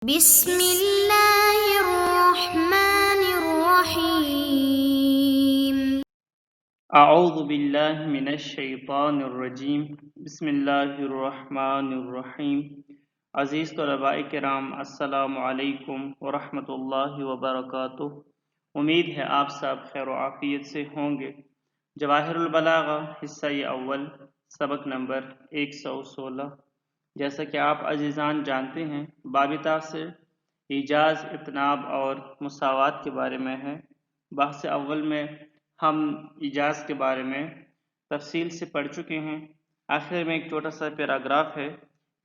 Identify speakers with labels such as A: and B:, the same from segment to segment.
A: بسم اللہ الرحمن الرحیم۔
B: اعوذ باللہ من الشیطان الرجیم، بسم اللہ الرحمن الرحیم۔ عزیز طلباء کرام، السلام علیکم ورحمۃ اللہ وبرکاتہ۔ امید ہے آپ سب خیر و عافیت سے ہوں گے۔ جواہر البلاغہ حصہ اول، سبق نمبر 116۔ جیسا کہ آپ عزیزان جانتے ہیں، باب تاثر ایجاز، اتناب اور مساوات کے بارے میں ہے۔ بحث اول میں ہم ایجاز کے بارے میں تفصیل سے پڑھ چکے ہیں۔ آخر میں ایک چھوٹا سا پیراگراف ہے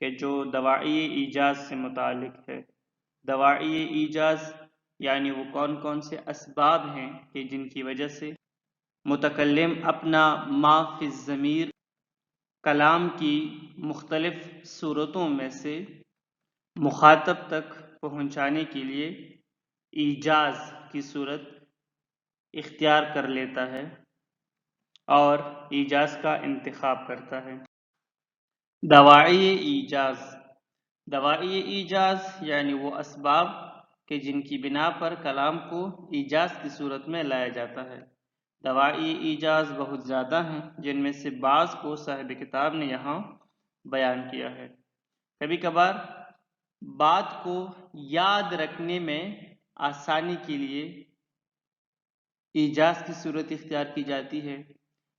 B: کہ جو دواعی ایجاز سے متعلق ہے۔ دواعی ایجاز یعنی وہ کون کون سے اسباب ہیں کہ جن کی وجہ سے متکلم اپنا ما فی الضمیر کلام کی مختلف صورتوں میں سے مخاطب تک پہنچانے کے لیے ایجاز کی صورت اختیار کر لیتا ہے اور ایجاز کا انتخاب کرتا ہے۔ دواعی ایجاز، دواعی ایجاز یعنی وہ اسباب کہ جن کی بنا پر کلام کو ایجاز کی صورت میں لایا جاتا ہے۔ دواعی ایجاز بہت زیادہ ہیں، جن میں سے بعض کو صاحب کتاب نے یہاں بیان کیا ہے۔ کبھی کبھار بات کو یاد رکھنے میں آسانی کے لیے ایجاز کی صورت اختیار کی جاتی ہے۔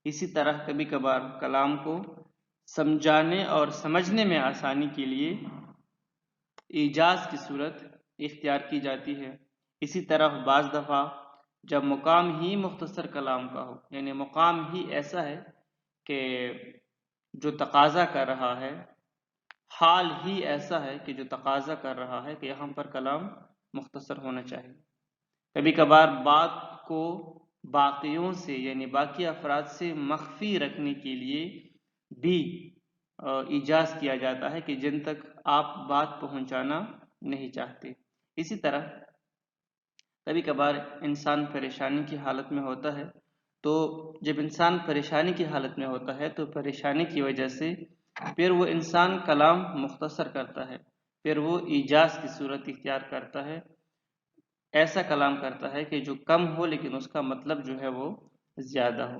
B: اسی طرح کبھی کبھار کلام کو سمجھانے اور سمجھنے میں آسانی کے لیے ایجاز کی صورت اختیار کی جاتی ہے۔ اسی طرح بعض دفعہ جب مقام ہی مختصر کلام کا ہو، یعنی مقام ہی ایسا ہے کہ جو تقاضا کر رہا ہے، حال ہی ایسا ہے کہ جو تقاضا کر رہا ہے کہ یہاں پر کلام مختصر ہونا چاہیے۔ کبھی کبھار بات کو باقیوں سے یعنی باقی افراد سے مخفی رکھنے کے لیے بھی ایجاز کیا جاتا ہے کہ جن تک آپ بات پہنچانا نہیں چاہتے۔ اسی طرح کبھی کبھار انسان پریشانی کی حالت میں ہوتا ہے، تو جب انسان پریشانی کی حالت میں ہوتا ہے تو پریشانی کی وجہ سے پھر وہ انسان کلام مختصر کرتا ہے، پھر وہ ایجاز کی صورت اختیار کرتا ہے، ایسا کلام کرتا ہے کہ جو کم ہو لیکن اس کا مطلب جو ہے وہ زیادہ ہو۔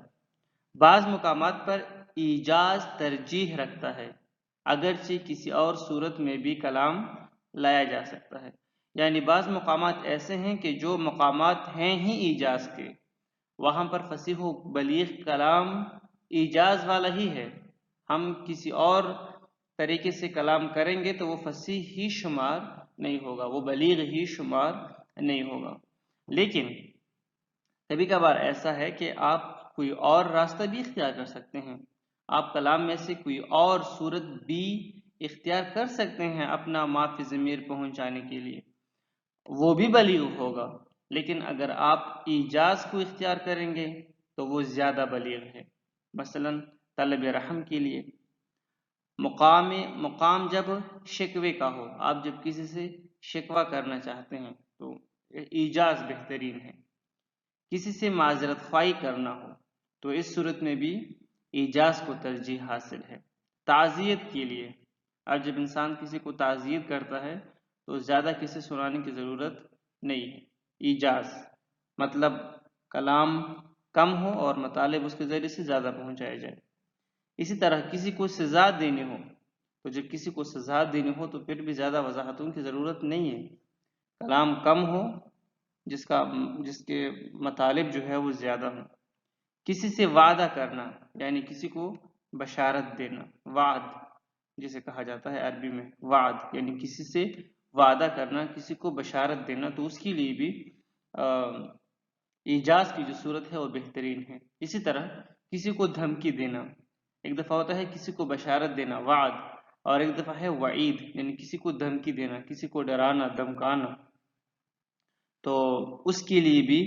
B: بعض مقامات پر ایجاز ترجیح رکھتا ہے، اگرچہ کسی اور صورت میں بھی کلام لایا جا سکتا ہے۔ یعنی بعض مقامات ایسے ہیں کہ جو مقامات ہیں ہی ایجاز کے، وہاں پر فصیح و بلیغ کلام ایجاز والا ہی ہے، ہم کسی اور طریقے سے کلام کریں گے تو وہ فصیح ہی شمار نہیں ہوگا، وہ بلیغ ہی شمار نہیں ہوگا۔ لیکن کبھی کبھار ایسا ہے کہ آپ کوئی اور راستہ بھی اختیار کر سکتے ہیں، آپ کلام میں سے کوئی اور صورت بھی اختیار کر سکتے ہیں اپنا ما فی ضمیر پہنچانے کے لیے، وہ بھی بلیغ ہوگا۔ لیکن اگر آپ ایجاز کو اختیار کریں گے تو وہ زیادہ بلیغ ہے۔ مثلا طلب رحم کے لیے مقام جب شکوے کا ہو، آپ جب کسی سے شکوہ کرنا چاہتے ہیں تو ایجاز بہترین ہے۔ کسی سے معذرت خواہی کرنا ہو تو اس صورت میں بھی ایجاز کو ترجیح حاصل ہے۔ تعزیت کے لیے، اور جب انسان کسی کو تعزیت کرتا ہے تو زیادہ کسی سنانے کی ضرورت نہیں ہے، ایجاز مطلب کلام کم ہو اور مطالب اس کے ذریعے سے زیادہ پہنچایا جائے۔ اسی طرح کسی کو سزا دینی ہو تو جب کسی کو سزا دینی ہو تو پھر بھی زیادہ وضاحتوں کی ضرورت نہیں ہے، کلام کم ہو جس کے مطالب جو ہے وہ زیادہ ہوں۔ کسی سے وعدہ کرنا یعنی کسی کو بشارت دینا، وعد جسے کہا جاتا ہے عربی میں، وعد یعنی کسی سے وعدہ کرنا، کسی کو بشارت دینا، تو اس کے لیے بھی ایجاز کی جو صورت ہے وہ بہترین ہے۔ اسی طرح کسی کو دھمکی دینا، ایک دفعہ ہوتا ہے کسی کو بشارت دینا وعد، اور ایک دفعہ ہے وعید یعنی کسی کو دھمکی دینا، کسی کو ڈرانا دھمکانا، تو اس کے لیے بھی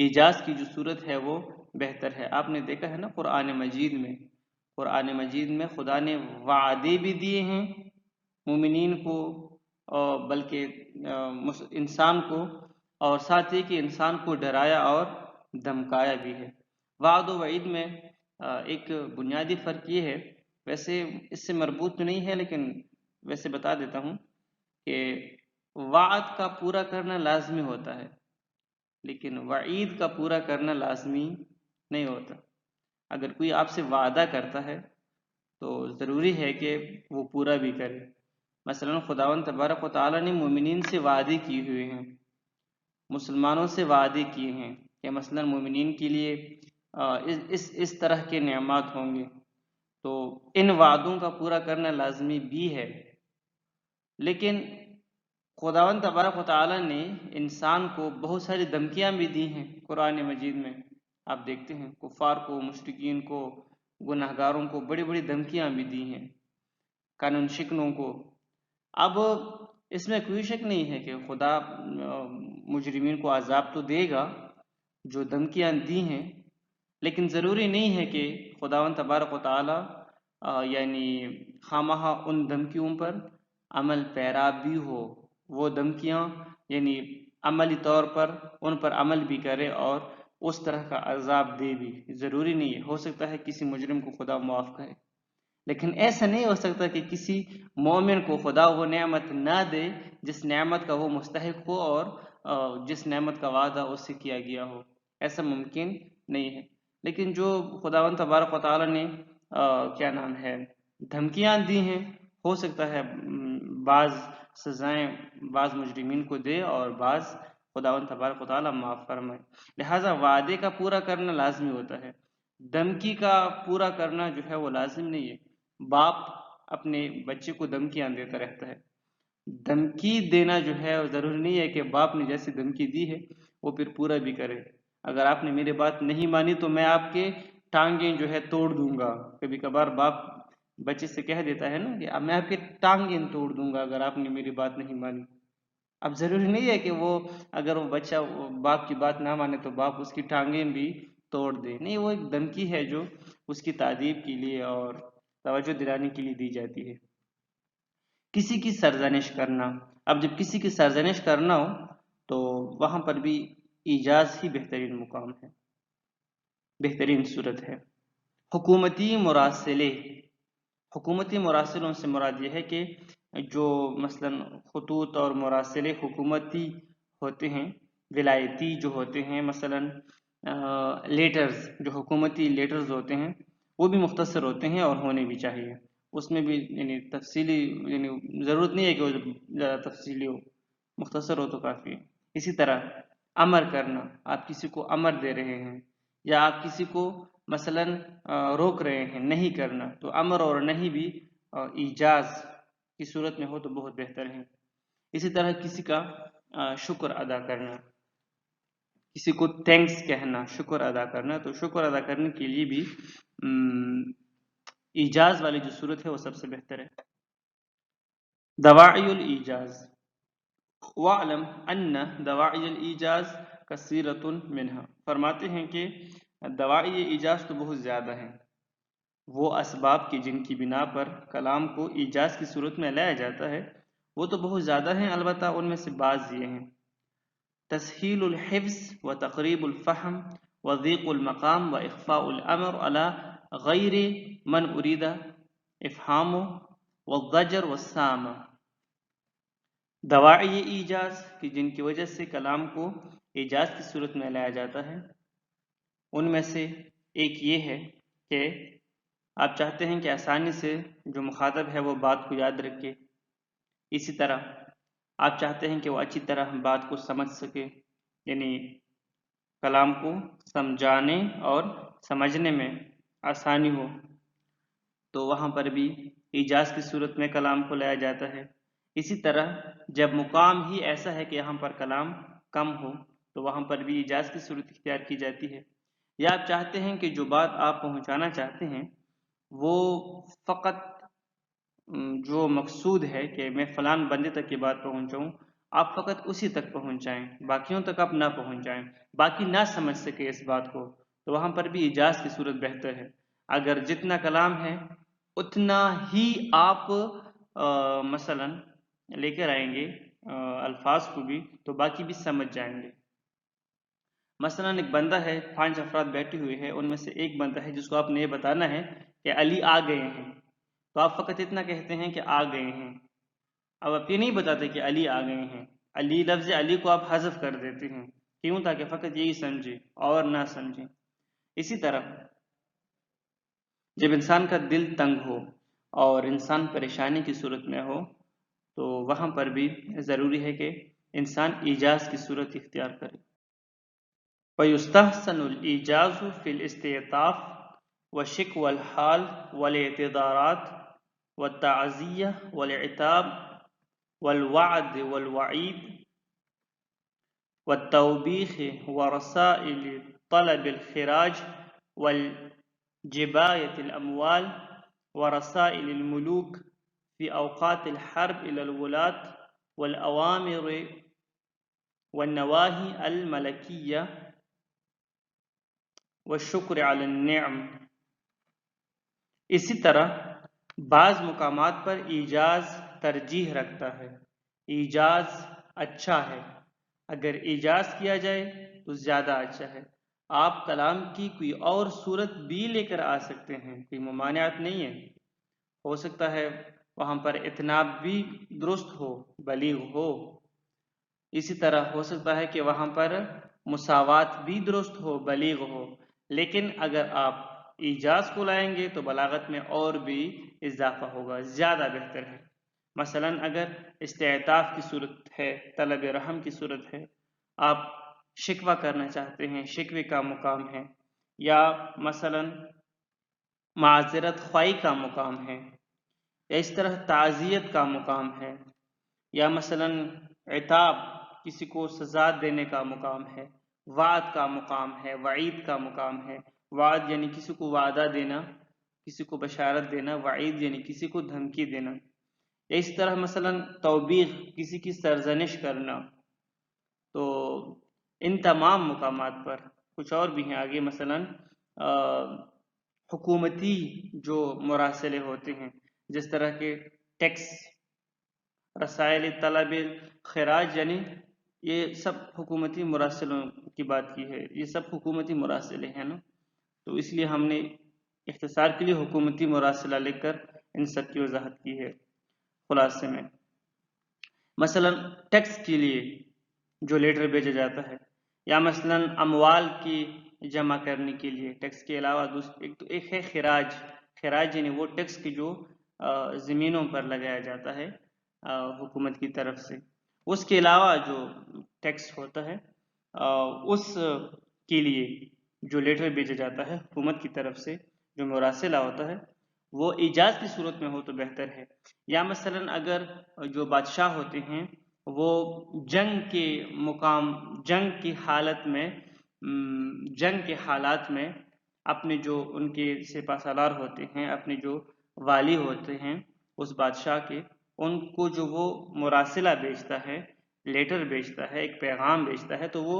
B: ایجاز کی جو صورت ہے وہ بہتر ہے۔ آپ نے دیکھا ہے نا قرآن مجید میں خدا نے وعدے بھی دیے ہیں مومنین کو، بلکہ انسان کو، اور ساتھ ہی کہ انسان کو ڈرایا اور دھمکایا بھی ہے۔ وعد و وعید میں ایک بنیادی فرق یہ ہے، ویسے اس سے مربوط تو نہیں ہے لیکن ویسے بتا دیتا ہوں کہ وعد کا پورا کرنا لازمی ہوتا ہے لیکن وعید کا پورا کرنا لازمی نہیں ہوتا۔ اگر کوئی آپ سے وعدہ کرتا ہے تو ضروری ہے کہ وہ پورا بھی کرے۔ مثلا خداوند تبارک و تعالیٰ نے مومنین سے وعدے کیے ہوئے ہیں، مسلمانوں سے وعدے کیے ہیں کہ مثلا مومنین کے لیے اس طرح کے نعمات ہوں گے، تو ان وعدوں کا پورا کرنا لازمی بھی ہے۔ لیکن خداوند تبارک و تعالیٰ نے انسان کو بہت ساری دھمکیاں بھی دی ہیں قرآن مجید میں۔ آپ دیکھتے ہیں کفار کو، مشرکین کو، گناہ گاروں کو بڑی بڑی دھمکیاں بھی دی ہیں، قانون شکنوں کو۔ اب اس میں کوئی شک نہیں ہے کہ خدا مجرمین کو عذاب تو دے گا جو دھمکیاں دی ہیں، لیکن ضروری نہیں ہے کہ خداوند تبارک و تعالیٰ یعنی خامخواہ ان دھمکیوں پر عمل پیرا بھی ہو، وہ دھمکیاں یعنی عملی طور پر ان پر عمل بھی کرے اور اس طرح کا عذاب دے بھی۔ ضروری نہیں ہے، ہو سکتا ہے کسی مجرم کو خدا معاف کرے، لیکن ایسا نہیں ہو سکتا کہ کسی مومن کو خدا وہ نعمت نہ دے جس نعمت کا وہ مستحق ہو اور جس نعمت کا وعدہ اس سے کیا گیا ہو۔ ایسا ممکن نہیں ہے۔ لیکن جو خداوند تبارک و تعالیٰ نے کیا نام ہے دھمکیاں دی ہیں، ہو سکتا ہے بعض سزائیں بعض مجرمین کو دے اور بعض خداوند تبارک و تعالیٰ معاف فرمائے۔ لہٰذا وعدے کا پورا کرنا لازمی ہوتا ہے، دھمکی کا پورا کرنا جو ہے وہ لازم نہیں ہے۔ باپ اپنے بچے کو دھمکیاں دیتا رہتا ہے، دھمکی دینا جو ہے ضروری نہیں ہے کہ باپ نے جیسی دھمکی دی ہے وہ پھر پورا بھی کرے۔ اگر آپ نے میری بات نہیں مانی تو میں آپ کے ٹانگیں جو ہے توڑ دوں گا۔ کبھی کبھار باپ بچے سے کہہ دیتا ہے نا کہ اب میں آپ کے ٹانگیں توڑ دوں گا اگر آپ نے میری بات نہیں مانی۔ اب ضروری نہیں ہے کہ وہ اگر وہ بچہ باپ کی بات نہ مانے تو باپ اس کی ٹانگیں بھی توڑ دے، نہیں، وہ ایک دھمکی ہے جو اس کی تعدیب کے لیے اور توجہ دلانے کے لیے دی جاتی ہے۔ کسی کی سرزنش کرنا، اب جب کسی کی سرزنش کرنا ہو تو وہاں پر بھی ایجاز ہی بہترین مقام ہے، بہترین صورت ہے۔ حکومتی مراسلے، حکومتی مراسلوں سے مراد یہ ہے کہ جو مثلا خطوط اور مراسلے حکومتی ہوتے ہیں، ولایتی جو ہوتے ہیں، مثلا لیٹرز، جو حکومتی لیٹرز ہوتے ہیں وہ بھی مختصر ہوتے ہیں اور ہونے بھی چاہیے۔ اس میں بھی یعنی تفصیلی یعنی ضرورت نہیں ہے کہ وہ زیادہ تفصیلی ہو، مختصر ہو تو کافی ہے۔ اسی طرح امر کرنا، آپ کسی کو امر دے رہے ہیں یا آپ کسی کو مثلا روک رہے ہیں نہیں کرنا، تو امر اور نہیں بھی ایجاز کی صورت میں ہو تو بہت بہتر ہے۔ اسی طرح کسی کا شکر ادا کرنا، کسی کو تھینکس کہنا، شکر ادا کرنا، تو شکر ادا کرنے کے لیے بھی ایجاز والی جو صورت ہے وہ سب سے بہتر ہے۔ دواعی الایجاز، وَاعْلَمْ أَنَّ دَوَاعِيَ الْإِيجَاز كَثِيرَةٌ مِنْهَا، فرماتے ہیں کہ دواعی ایجاز تو بہت زیادہ ہیں، وہ اسباب کی جن کی بنا پر کلام کو ایجاز کی صورت میں لایا جاتا ہے وہ تو بہت زیادہ ہیں، البتہ ان میں سے بعض یہ ہیں: تسہیل الحفظ و تقریب الفہم و ضیق المقام و اخفاء الامر علی غیر من ارید افہامہ والضجر والسامہ۔ دواعی ایجاز کہ جن کی وجہ سے کلام کو ایجاز کی صورت میں لایا جاتا ہے، ان میں سے ایک یہ ہے کہ آپ چاہتے ہیں کہ آسانی سے جو مخاطب ہے وہ بات کو یاد رکھے، اسی طرح آپ چاہتے ہیں کہ وہ اچھی طرح بات کو سمجھ سکے، یعنی کلام کو سمجھانے اور سمجھنے میں آسانی ہو، تو وہاں پر بھی ایجاز کی صورت میں کلام کو لایا جاتا ہے۔ اسی طرح جب مقام ہی ایسا ہے کہ یہاں پر کلام کم ہو تو وہاں پر بھی ایجاز کی صورت اختیار کی جاتی ہے۔ یا آپ چاہتے ہیں کہ جو بات آپ پہنچانا چاہتے ہیں وہ فقط جو مقصود ہے کہ میں فلان بندے تک یہ بات پہنچاؤں، آپ فقط اسی تک پہنچائیں، باقیوں تک آپ نہ پہنچائیں، باقی نہ سمجھ سکے اس بات کو، تو وہاں پر بھی ایجاز کی صورت بہتر ہے۔ اگر جتنا کلام ہے اتنا ہی آپ مثلا لے کر آئیں گے الفاظ کو بھی، تو باقی بھی سمجھ جائیں گے۔ مثلا ایک بندہ ہے، 5 افراد بیٹھے ہوئے ہیں، ان میں سے ایک بندہ ہے جس کو آپ نے یہ بتانا ہے کہ علی آ گئے ہیں، تو آپ فقط اتنا کہتے ہیں کہ آ گئے ہیں۔ اب آپ یہ نہیں بتاتے کہ علی آ گئے ہیں، علی لفظ علی کو آپ حذف کر دیتے ہیں، کیوں؟ تاکہ فقط یہی سمجھے اور نہ سمجھیں۔ اسی طرح جب انسان کا دل تنگ ہو اور انسان پریشانی کی صورت میں ہو تو وہاں پر بھی ضروری ہے کہ انسان ایجاز کی صورت اختیار کرے۔ وَيُسْتَحْسَنُ الْإِيجَازُ فِي الْإِسْتِعْطَافِ وَشِكْوَى الْحَالِ وَالِاعْتِذَارَاتِ وَالتَّعْزِيَّةِ وَالْعِتَابِ وَالْوَعْدِ وَالْوَعِيدِ وَالتَّوْبِيخِ وَرَسَائِلِ طَلَبِ الْخِرَاجِ وَالْجِبَايَةِ الْأَمْوَالِ ورسائل الملوك في أوقات الحرب إلى الولاة والأوامر والنواهي الملكية والشكر على النعم۔ اسی طرح بعض مقامات پر ایجاز ترجیح رکھتا ہے، ایجاز اچھا ہے، اگر ایجاز کیا جائے تو زیادہ اچھا ہے۔ آپ کلام کی کوئی اور صورت بھی لے کر آ سکتے ہیں، کوئی ممانعت نہیں ہے، ہو سکتا ہے وہاں پر اتناب بھی درست ہو، بلیغ ہو، اسی طرح ہو سکتا ہے کہ وہاں پر مساوات بھی درست ہو، بلیغ ہو، لیکن اگر آپ ایجاز کو لائیں گے تو بلاغت میں اور بھی اضافہ ہوگا، زیادہ بہتر ہے۔ مثلا اگر استعطاف کی صورت ہے، طلب رحم کی صورت ہے، آپ شکوہ کرنا چاہتے ہیں، شکوے کا مقام ہے، یا مثلا معذرت خواہی کا مقام ہے، یا اس طرح تعزیت کا مقام ہے، یا مثلا عتاب کسی کو سزا دینے کا مقام ہے، وعد کا مقام ہے، وعید کا مقام ہے۔ وعد یعنی کسی کو وعدہ دینا، کسی کو بشارت دینا، وعید یعنی کسی کو دھمکی دینا، یا اس طرح مثلا توبیخ کسی کی سرزنش کرنا۔ تو ان تمام مقامات پر کچھ اور بھی ہیں آگے، مثلا حکومتی جو مراسلے ہوتے ہیں جس طرح کے ٹیکس، رسائل طلب خراج، یعنی یہ سب حکومتی مراسلوں کی بات کی ہے، یہ سب حکومتی مراسلے ہیں نا، تو اس لیے ہم نے اختصار کے لیے حکومتی مراسلہ لکھ کر ان سب کی وضاحت کی ہے۔ خلاصے میں مثلا ٹیکس کے لیے جو لیٹر بھیجا جاتا ہے، یا مثلا اموال کی جمع کرنے کے لیے ٹیکس کے علاوہ ایک ہے خراج۔ خراج یعنی وہ ٹیکس کی جو زمینوں پر لگایا جاتا ہے حکومت کی طرف سے، اس کے علاوہ جو ٹیکس ہوتا ہے اس کے لیے جو لیٹر بھیجا جاتا ہے حکومت کی طرف سے، جو مراسلہ ہوتا ہے، وہ ایجاز کی صورت میں ہو تو بہتر ہے۔ یا مثلا اگر جو بادشاہ ہوتے ہیں وہ جنگ کے مقام، جنگ کی حالات میں اپنے جو ان کے سپہ سالار ہوتے ہیں، اپنے جو والی ہوتے ہیں اس بادشاہ کے، ان کو جو وہ مراسلہ بیچتا ہے، لیٹر بیچتا ہے، ایک پیغام بیچتا ہے، تو وہ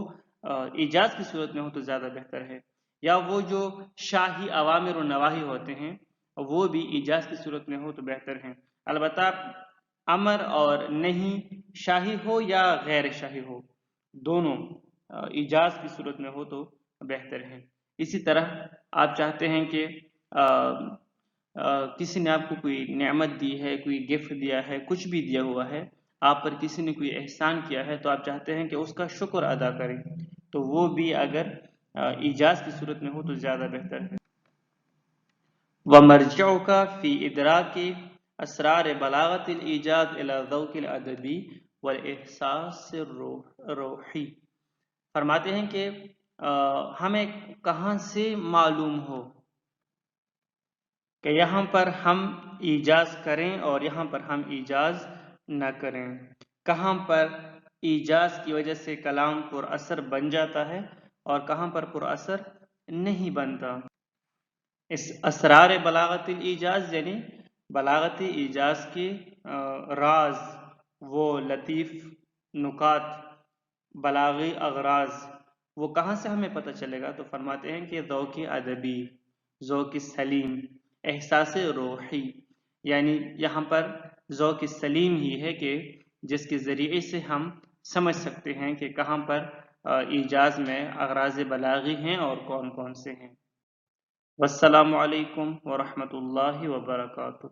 B: ایجاز کی صورت میں ہو تو زیادہ بہتر ہے۔ یا وہ جو شاہی اوامر و نواہی ہوتے ہیں وہ بھی ایجاز کی صورت میں ہو تو بہتر ہیں۔ البتہ امر اور نہیں شاہی ہو یا غیر شاہی ہو، دونوں ایجاز کی صورت میں ہو تو بہتر ہے۔ اسی طرح آپ چاہتے ہیں کہ کسی نے آپ کو کوئی نعمت دی ہے، کوئی گفٹ دیا ہے، کچھ بھی دیا ہوا ہے، آپ پر کسی نے کوئی احسان کیا ہے، تو آپ چاہتے ہیں کہ اس کا شکر ادا کریں، تو وہ بھی اگر ایجاز کی صورت میں ہو تو زیادہ بہتر ہے۔ وَمَرْجِعُكَ فِي إِدْرَاكِ أَسْرَارِ بَلَاغَةِ الْإِيجَاز إِلَى ذَوْقِ الْأَدَبِ وَالْإِحْسَاسِ الرُّوحِي۔ فرماتے ہیں کہ ہمیں کہاں سے معلوم ہو کہ یہاں پر ہم ایجاز کریں اور یہاں پر ہم ایجاز نہ کریں، کہاں پر ایجاز کی وجہ سے کلام پر اثر بن جاتا ہے اور کہاں پر پر اثر نہیں بنتا۔ اس اسرار بلاغت الایجاز یعنی بلاغت ایجاز کے راز، وہ لطیف نکات، بلاغی اغراض، وہ کہاں سے ہمیں پتہ چلے گا؟ تو فرماتے ہیں کہ ذوق ادبی، ذوق سلیم، احساس روحی، یعنی یہاں پر ذوق سلیم ہی ہے کہ جس کے ذریعے سے ہم سمجھ سکتے ہیں کہ کہاں پر ایجاز میں اغراض بلاغی ہیں اور کون کون سے ہیں۔ والسلام علیکم ورحمۃ اللہ وبرکاتہ۔